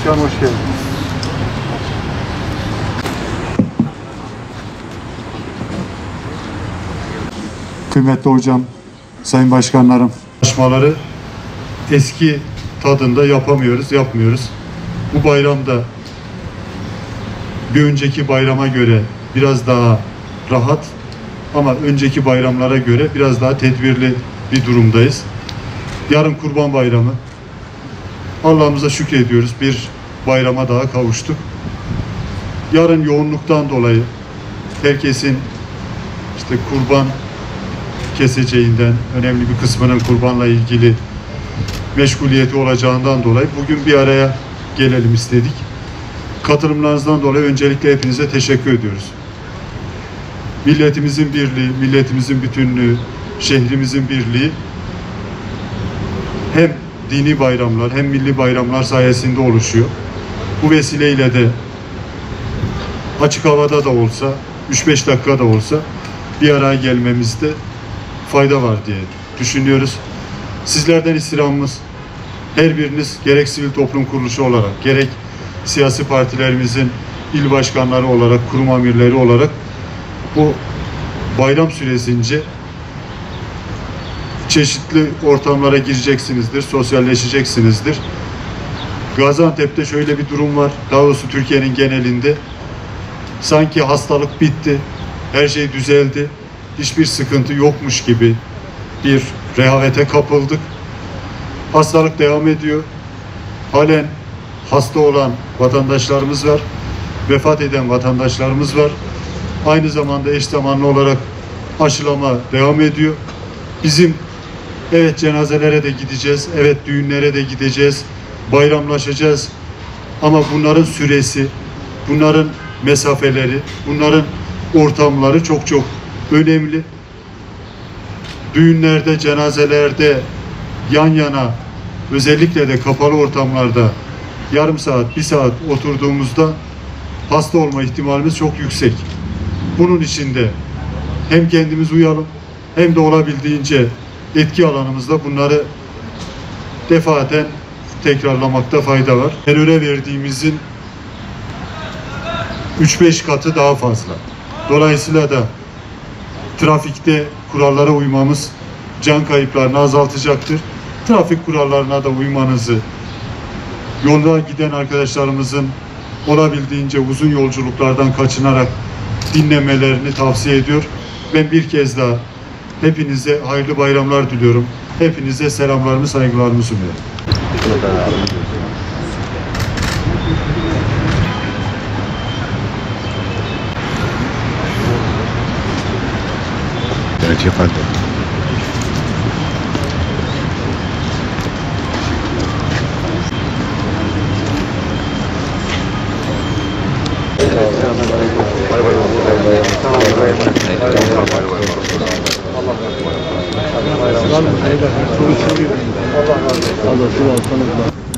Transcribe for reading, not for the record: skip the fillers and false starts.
Başkanım hoş geldiniz. Kıymetli hocam, sayın başkanlarım. Çalışmaları eski tadında yapmıyoruz. Bu bayramda bir önceki bayrama göre biraz daha rahat ama önceki bayramlara göre biraz daha tedbirli bir durumdayız. Yarın Kurban Bayramı. Allah'ımıza şükrediyoruz. Bir bayrama daha kavuştuk. Yarın yoğunluktan dolayı herkesin işte kurban keseceğinden, önemli bir kısmının kurbanla ilgili meşguliyeti olacağından dolayı bugün bir araya gelelim istedik. Katılımlarınızdan dolayı öncelikle hepinize teşekkür ediyoruz. Milletimizin birliği, milletimizin bütünlüğü, şehrimizin birliği hem dini bayramlar hem milli bayramlar sayesinde oluşuyor. Bu vesileyle de açık havada da olsa, 3-5 dakika da olsa bir araya gelmemizde fayda var diye düşünüyoruz. Sizlerden istirhamımız, her biriniz gerek sivil toplum kuruluşu olarak, gerek siyasi partilerimizin il başkanları olarak, kurum amirleri olarak bu bayram süresince çeşitli ortamlara gireceksinizdir, sosyalleşeceksinizdir. Gaziantep'te şöyle bir durum var, daha doğrusu Türkiye'nin genelinde. Sanki hastalık bitti, her şey düzeldi, hiçbir sıkıntı yokmuş gibi bir rehavete kapıldık. Hastalık devam ediyor. Halen hasta olan vatandaşlarımız var, vefat eden vatandaşlarımız var. Aynı zamanda eş zamanlı olarak aşılama devam ediyor. Bizim evet cenazelere de gideceğiz, evet düğünlere de gideceğiz, bayramlaşacağız. Ama bunların süresi, bunların mesafeleri, bunların ortamları çok çok önemli. Düğünlerde, cenazelerde yan yana, özellikle de kapalı ortamlarda yarım saat, bir saat oturduğumuzda hasta olma ihtimalimiz çok yüksek. Bunun için de hem kendimiz uyalım hem de olabildiğince etki alanımızda bunları defaten tekrarlamakta fayda var. Teröre verdiğimizin 3-5 katı daha fazla. Dolayısıyla da trafikte kurallara uymamız can kayıplarını azaltacaktır. Trafik kurallarına da uymanızı, yolda giden arkadaşlarımızın olabildiğince uzun yolculuklardan kaçınarak dinlemelerini tavsiye ediyor. Ben bir kez daha hepinize hayırlı bayramlar diliyorum. Hepinize selamlarımı, saygılarımı sunuyorum. Evet efendim. Allah razı olsun.